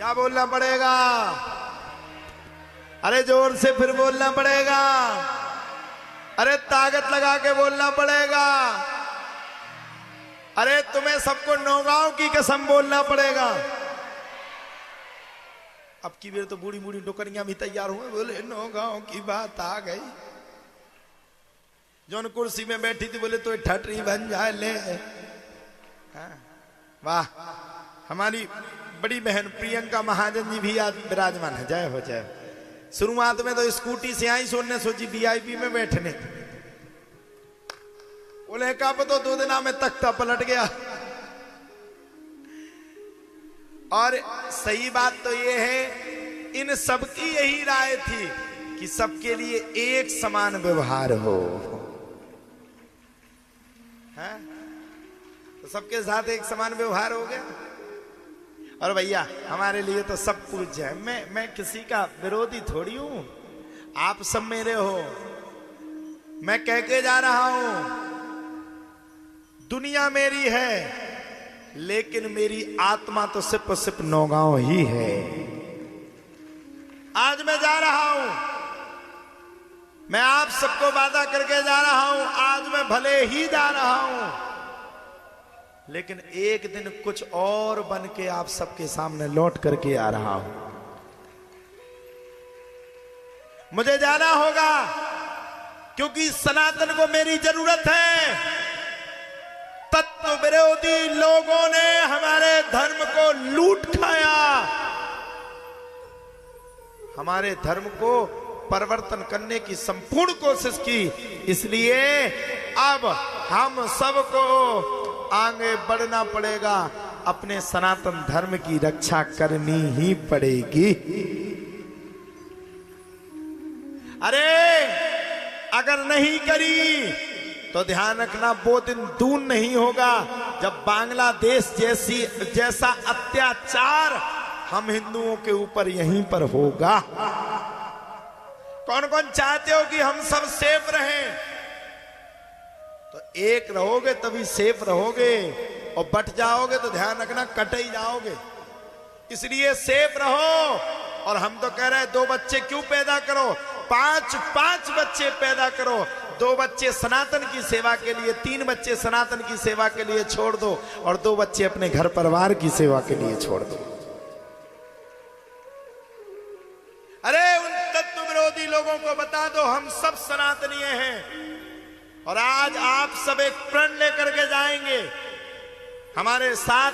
क्या बोलना पड़ेगा? अरे जोर से फिर बोलना पड़ेगा। अरे ताकत लगा के बोलना पड़ेगा। अरे तुम्हें सबको नौगांव की कसम बोलना पड़ेगा। अब की बेर तो बूढ़ी बूढ़ी डोकरियां भी तैयार हुए, बोले नौगांव की बात आ गई। जौन कुर्सी में बैठी थी बोले तो ठटरी बन जाए ले। हाँ, वाह। हमारी बड़ी बहन प्रियंका महाजन जी भी आज विराजमान है। जय हो जय। शुरुआत में तो स्कूटी से आई, सोने सोची वीआईपी में बैठने, बोले कब तो 2 दिन में तख्ता पलट गया। और सही बात तो ये है, इन सबकी यही राय थी कि सबके लिए एक समान व्यवहार हो। है? तो सबके साथ एक समान व्यवहार हो गया। और भैया हमारे लिए तो सब पूज्य है। मैं किसी का विरोधी थोड़ी हूं, आप सब मेरे हो। मैं कह के जा रहा हूं, दुनिया मेरी है लेकिन मेरी आत्मा तो सिर्फ और सिर्फ नौगांव ही है। आज मैं जा रहा हूं, मैं आप सबको वादा करके जा रहा हूं, आज मैं भले ही जा रहा हूं लेकिन एक दिन कुछ और बन के आप सबके सामने लौट करके आ रहा हूं। मुझे जाना होगा क्योंकि सनातन को मेरी जरूरत है। तत्व विरोधी लोगों ने हमारे धर्म को लूट खाया, हमारे धर्म को परिवर्तन करने की संपूर्ण कोशिश की। इसलिए अब हम सबको आगे बढ़ना पड़ेगा, अपने सनातन धर्म की रक्षा करनी ही पड़ेगी। अरे अगर नहीं करी तो ध्यान रखना, वो दिन दूर नहीं होगा जब बांग्लादेश जैसा अत्याचार हम हिंदुओं के ऊपर यहीं पर होगा। कौन कौन चाहते हो कि हम सब सेफ रहें? तो एक रहोगे तभी सेफ रहोगे, और बट जाओगे तो ध्यान रखना कट ही जाओगे। इसलिए सेफ रहो। और हम तो कह रहे हैं 2 बच्चे क्यों पैदा करो, 5 बच्चे पैदा करो। 2 बच्चे सनातन की सेवा के लिए, 3 बच्चे सनातन की सेवा के लिए छोड़ दो, और 2 बच्चे अपने घर परिवार की सेवा के लिए छोड़ दो। अरे उन तत्व विरोधी लोगों को बता दो हम सब सनातनीय हैं। और आज आप सब एक प्रण लेकर के जाएंगे हमारे साथ,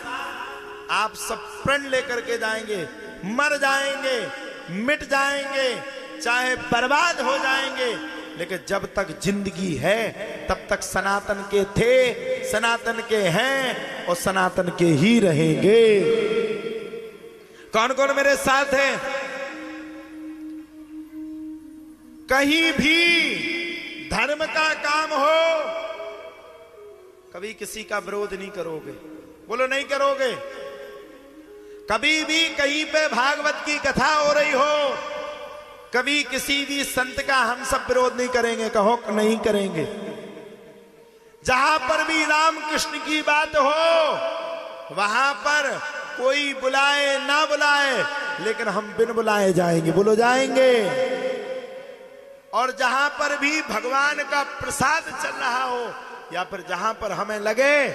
आप सब प्रण लेकर के जाएंगे। मर जाएंगे, मिट जाएंगे, चाहे बर्बाद हो जाएंगे, लेकिन जब तक जिंदगी है तब तक सनातन के थे, सनातन के हैं और सनातन के ही रहेंगे। कौन कौन मेरे साथ है? कहीं भी धर्म का काम हो, कभी किसी का विरोध नहीं करोगे। बोलो नहीं करोगे। कभी भी कहीं पे भागवत की कथा हो रही हो, कभी किसी भी संत का हम सब विरोध नहीं करेंगे। कहो नहीं करेंगे। जहां पर भी राम कृष्ण की बात हो वहां पर कोई बुलाए ना बुलाए, लेकिन हम बिन बुलाए जाएंगे। बोलो जाएंगे। और जहां पर भी भगवान का प्रसाद चल रहा हो, या फिर जहां पर हमें लगे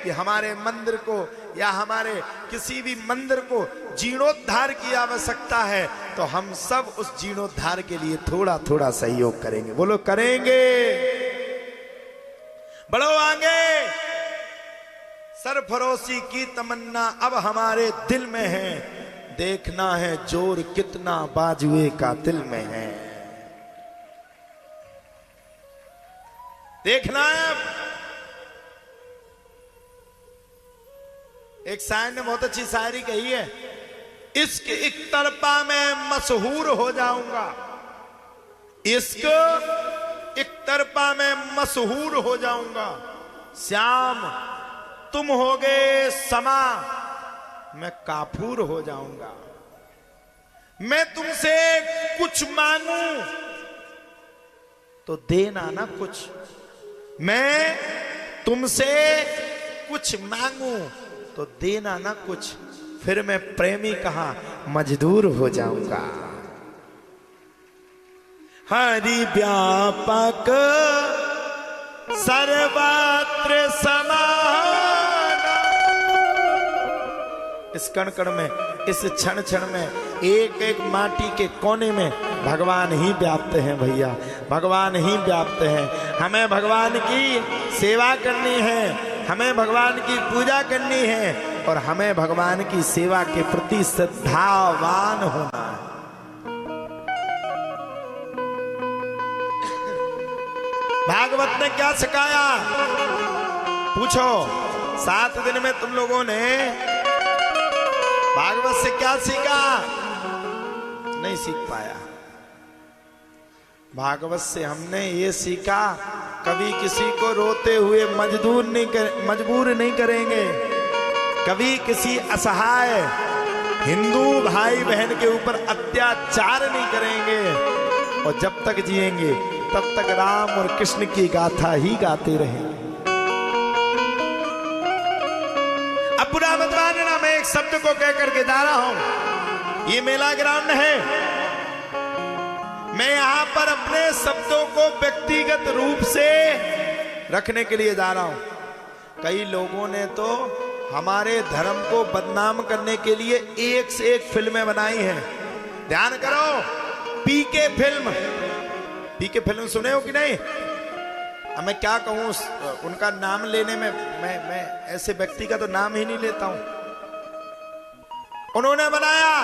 कि हमारे मंदिर को या हमारे किसी भी मंदिर को जीर्णोद्धार की आवश्यकता है, तो हम सब उस जीर्णोद्धार के लिए थोड़ा थोड़ा सहयोग करेंगे। बोलो करेंगे। बढ़ो आगे। सरफरोशी की तमन्ना अब हमारे दिल में है, देखना है जोर कितना बाजुए का दिल में है। देखना है। एक शायर ने बहुत अच्छी शायरी कही है, इश्क एक तरफा में मशहूर हो जाऊंगा, इश्क एक तरफा में मशहूर हो जाऊंगा। श्याम तुम होगे समा, मैं काफूर हो जाऊंगा। मैं तुमसे कुछ मांगू तो देना ना कुछ, मैं तुमसे कुछ मांगू तो देना ना कुछ, फिर मैं प्रेमी कहां मजदूर हो जाऊंगा। हरि व्यापक सर्वत्र समान, इस कण कण में, इस क्षण क्षण में, एक एक माटी के कोने में भगवान ही व्याप्त हैं भैया, भगवान ही व्याप्त हैं। हमें भगवान की सेवा करनी है, हमें भगवान की पूजा करनी है और हमें भगवान की सेवा के प्रति श्रद्धावान होना है। भागवत ने क्या सिखाया पूछो? 7 दिन में तुम लोगों ने भागवत से क्या सीखा? नहीं सीख पाया। भागवत से हमने ये सीखा, कभी किसी को रोते हुए मजबूर नहीं करेंगे, कभी किसी असहाय हिंदू भाई बहन के ऊपर अत्याचार नहीं करेंगे, और जब तक जिएंगे तब तक राम और कृष्ण की गाथा ही गाते रहेंगे। अब बुरा मत मानना, मैं एक शब्द को कह करके जा रहा हूं। ये मेला ग्राउंड है, मैं यहां पर अपने शब्दों को व्यक्तिगत रूप से रखने के लिए जा रहा हूं। कई लोगों ने तो हमारे धर्म को बदनाम करने के लिए एक से एक फिल्में बनाई हैं। ध्यान करो, पीके फिल्म सुने हो कि नहीं? अब मैं क्या कहूं, उनका नाम लेने में मैं ऐसे व्यक्ति का तो नाम ही नहीं लेता हूं। उन्होंने बनाया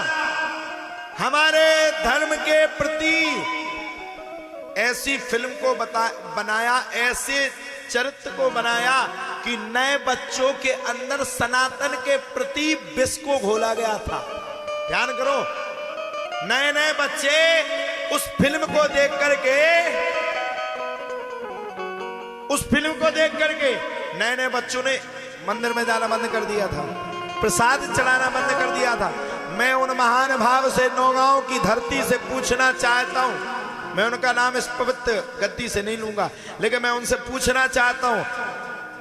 हमारे धर्म के प्रति ऐसी फिल्म को बनाया, ऐसे चरित्र को बनाया कि नए बच्चों के अंदर सनातन के प्रति विष को घोला गया था। ध्यान करो, नए बच्चे उस फिल्म को देख करके नए बच्चों ने मंदिर में जाना बंद कर दिया था, प्रसाद चढ़ाना बंद कर दिया था। मैं उन महान भाव से नौगांव की धरती से पूछना चाहता हूं, मैं उनका नाम इस पवित्र गद्दी से नहीं लूंगा, लेकिन मैं उनसे पूछना चाहता हूं,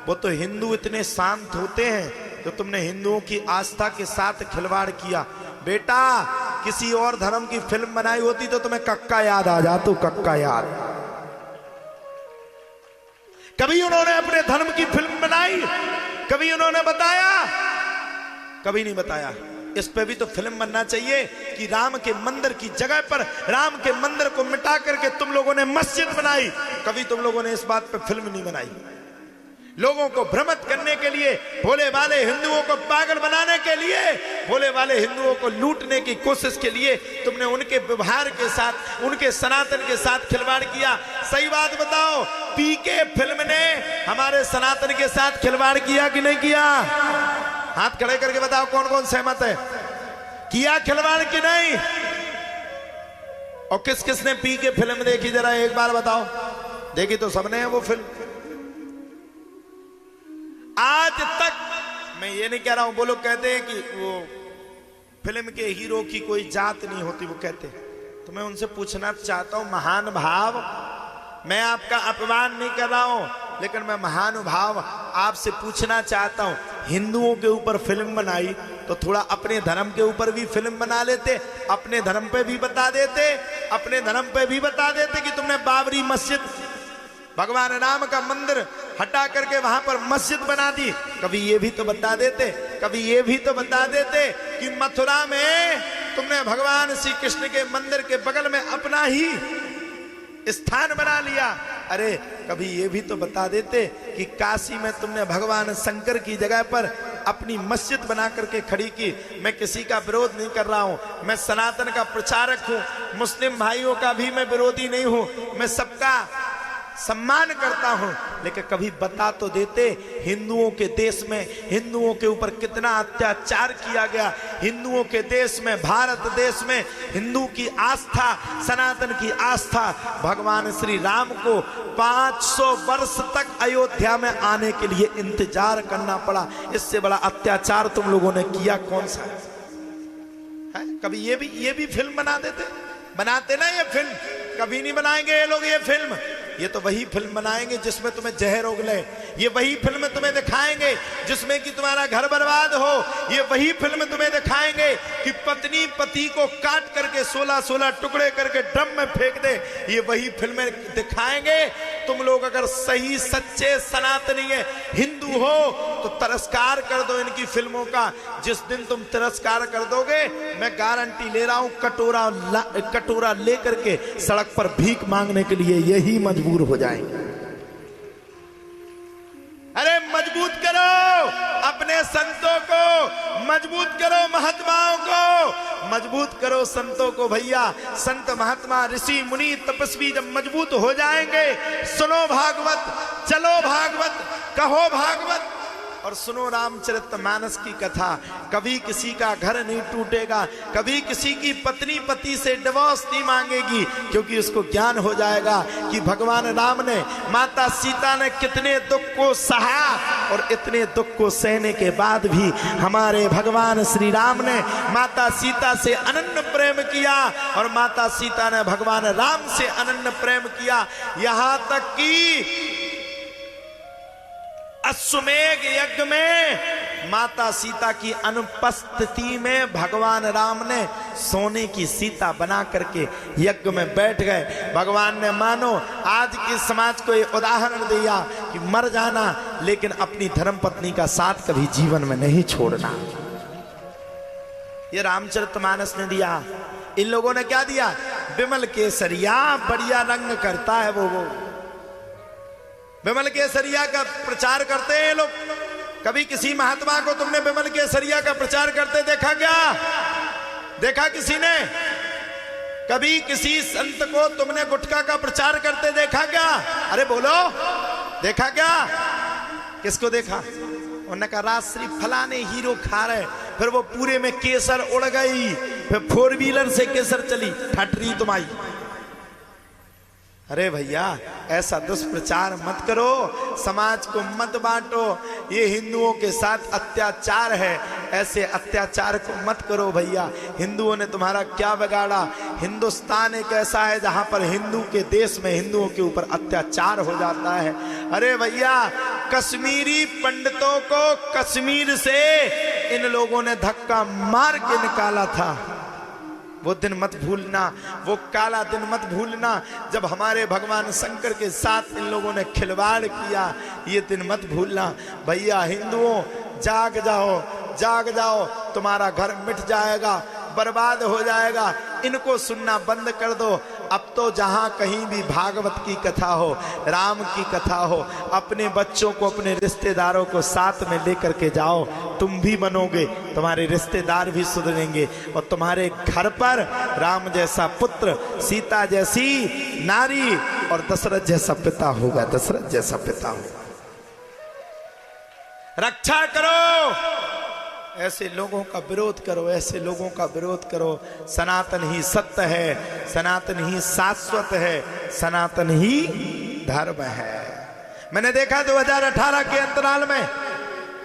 वो तो हिंदू इतने शांत होते हैं, तो तुमने हिंदुओं की आस्था के साथ खिलवाड़ किया। बेटा, किसी और धर्म की फिल्म बनाई होती तो तुम्हें कक्का याद आ जाता, कक्का याद। कभी उन्होंने अपने धर्म की फिल्म बनाई? कभी उन्होंने बताया? कभी नहीं बताया। इस पे भी तो फिल्म बनना चाहिए कि राम के मंदिर की जगह पर राम के मंदिर को मिटा करके तुम लोगों ने मस्जिद बनाई। कभी तुम लोगों ने इस बात पे फिल्म नहीं बनाई। लोगों को भ्रमित करने के लिए, भोले वाले हिंदुओं को पागल बनाने के लिए, भोले वाले हिंदुओं को लूटने की कोशिश के लिए तुमने उनके व्यवहार के साथ, उनके सनातन के साथ खिलवाड़ किया। सही बात बताओ, पीके फिल्म ने हमारे सनातन के साथ खिलवाड़ किया कि नहीं किया? हाथ खड़े करके बताओ कौन कौन सहमत है, किया खिलवाड़ कि नहीं? और किस किस ने पीके फिल्म देखी, जरा एक बार बताओ। देखी तो सबने है वो फिल्म। आज तक मैं ये नहीं कह रहा हूं, वो लोग कहते हैं कि वो फिल्म के हीरो की कोई जात नहीं होती, वो कहते हैं। तो मैं उनसे पूछना चाहता हूं, महान भाव, मैं आपका अपमान नहीं कर रहा हूं, लेकिन मैं महानुभाव आपसे पूछना चाहता हूं, हिंदुओं के ऊपर फिल्म बनाई तो थोड़ा अपने धर्म के ऊपर भी फिल्म बना लेते, अपने धर्म पे भी बता देते, अपने धर्म पे भी बता देते कि तुमने बाबरी मस्जिद, भगवान राम का मंदिर हटा करके वहां पर मस्जिद बना दी। कभी ये भी तो बता देते, कभी ये भी तो बता देते कि मथुरा में तुमने भगवान श्री कृष्ण के मंदिर के बगल में अपना ही स्थान बना लिया। अरे कभी ये भी तो बता देते कि काशी में तुमने भगवान शंकर की जगह पर अपनी मस्जिद बना करके खड़ी की। मैं किसी का विरोध नहीं कर रहा हूं, मैं सनातन का प्रचारक हूं, मुस्लिम भाइयों का भी मैं विरोधी नहीं हूं, मैं सबका सम्मान करता हूं, लेकिन कभी बता तो देते हिंदुओं के देश में हिंदुओं के ऊपर कितना अत्याचार किया गया। हिंदुओं के देश में, भारत देश में हिंदू की आस्था, सनातन की आस्था, भगवान श्री राम को 500 वर्ष तक अयोध्या में आने के लिए इंतजार करना पड़ा। इससे बड़ा अत्याचार तुम लोगों ने किया कौन सा है? कभी ये भी फिल्म बना देते, बनाते ना ये फिल्म। कभी नहीं बनाएंगे ये लोग ये फिल्म। ये तो वही फिल्म बनाएंगे जिसमें तुम्हें जहर उगले, ये वही फिल्म तुम्हें दिखाएंगे जिसमें कि तुम्हारा घर बर्बाद हो। ये वही फिल्म तुम्हें दिखाएंगे कि पत्नी पति को काट करके 16-16 टुकड़े करके ड्रम में फेंक दे। ये वही फिल्में दिखाएंगे। तुम लोग अगर सही सच्चे सनातनी हिंदू हो तो तिरस्कार कर दो इनकी फिल्मों का। जिस दिन तुम तिरस्कार कर दोगे, मैं गारंटी ले रहा हूं, कटोरा लेकर के सड़क पर भीख मांगने के लिए यही मजबूर हो जाएंगे। अरे मजबूत करो अपने संतों को, मजबूत करो महात्माओं को, मजबूत करो संतों को भैया। संत महात्मा ऋषि मुनि तपस्वी जब मजबूत हो जाएंगे, सुनो भागवत, चलो भागवत, कहो भागवत और सुनो रामचरितमानस की कथा। कभी किसी का घर नहीं टूटेगा, कभी किसी की पत्नी पति से डिवोर्स नहीं मांगेगी, क्योंकि उसको ज्ञान हो जाएगा कि भगवान राम ने, माता सीता ने कितने दुख को सहा और इतने दुख को सहने के बाद भी हमारे भगवान श्री राम ने माता सीता से अनन्य प्रेम किया और माता सीता ने भगवान राम से अनन्य प्रेम किया। यहां तक कि अश्वमेध यज्ञ में माता सीता की अनुपस्थिति में भगवान राम ने सोने की सीता बना करके यज्ञ में बैठ गए। भगवान ने मानो आज के समाज को एक उदाहरण दिया कि मर जाना लेकिन अपनी धर्मपत्नी का साथ कभी जीवन में नहीं छोड़ना। ये रामचरितमानस ने दिया। इन लोगों ने क्या दिया? विमल केसरिया, बढ़िया रंग करता है वो विमल केसरिया का प्रचार करते हैं लोग। कभी किसी महात्मा को तुमने विमल केसरिया का प्रचार करते देखा क्या? देखा किसी ने? कभी किसी संत को तुमने गुटखा का प्रचार करते देखा क्या? अरे बोलो, देखा क्या? किसको देखा? उन्होंने कहा राजश्री फलाने हीरो खा रहे, फिर वो पूरे में केसर उड़ गई, फिर 4 व्हीलर से केसर चली, ठटरी तुम्हारी। अरे भैया ऐसा दुष्प्रचार मत करो, समाज को मत बांटो। ये हिंदुओं के साथ अत्याचार है, ऐसे अत्याचार को मत करो भैया। हिंदुओं ने तुम्हारा क्या बिगाड़ा? हिंदुस्तान एक ऐसा है जहां पर हिंदू के देश में हिंदुओं के ऊपर अत्याचार हो जाता है। अरे भैया कश्मीरी पंडितों को कश्मीर से इन लोगों ने धक्का मार के निकाला था। वो दिन मत भूलना, वो काला दिन मत भूलना जब हमारे भगवान शंकर के साथ इन लोगों ने खिलवाड़ किया। ये दिन मत भूलना भैया। हिंदुओं जाग जाओ, जाग जाओ, तुम्हारा घर मिट जाएगा, बर्बाद हो जाएगा। इनको सुनना बंद कर दो। अब तो जहां कहीं भी भागवत की कथा हो, राम की कथा हो, अपने बच्चों को, अपने रिश्तेदारों को साथ में लेकर के जाओ। तुम भी बनोगे, तुम्हारे रिश्तेदार भी सुधरेंगे और तुम्हारे घर पर राम जैसा पुत्र, सीता जैसी नारी और दशरथ जैसा पिता होगा, दशरथ जैसा पिता होगा। रक्षा करो, ऐसे लोगों का विरोध करो, ऐसे लोगों का विरोध करो। सनातन ही सत्य है, सनातन ही शाश्वत है, सनातन ही धर्म है। मैंने देखा 2018 के अंतराल में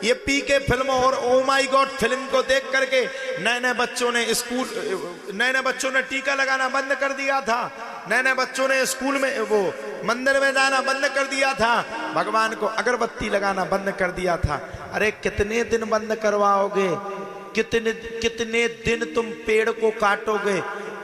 ये पीके फिल्म और ओ माई गॉड फिल्म को देख करके नए बच्चों ने टीका लगाना बंद कर दिया था। नए बच्चों ने स्कूल में, वो मंदिर में जाना बंद कर दिया था। भगवान को अगरबत्ती लगाना बंद कर दिया था। अरे कितने दिन बंद करवाओगे? कितने दिन तुम पेड़ को काटोगे?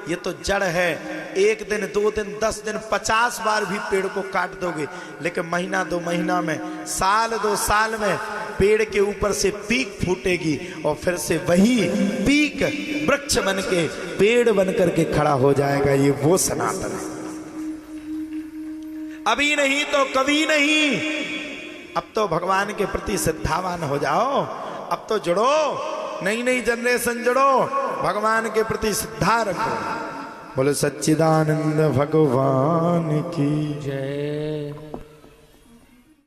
ये तो जड़ है। 1 दिन, 2 दिन, 10 दिन, 50 बार भी पेड़ को काट दोगे, लेकिन महीना 2 महीना में, साल 2 साल में पेड़ के ऊपर से पीक फूटेगी और फिर से वही पीक वृक्ष बन के, पेड़ बन करके खड़ा हो जाएगा। ये वो सनातन है। अभी नहीं तो कभी नहीं। अब तो भगवान के प्रति श्रद्धावान हो जाओ, अब तो जुड़ो, नई जनरेशन जुड़ो, भगवान के प्रति श्रद्धा रखो। बोलो सच्चिदानंद भगवान की जय।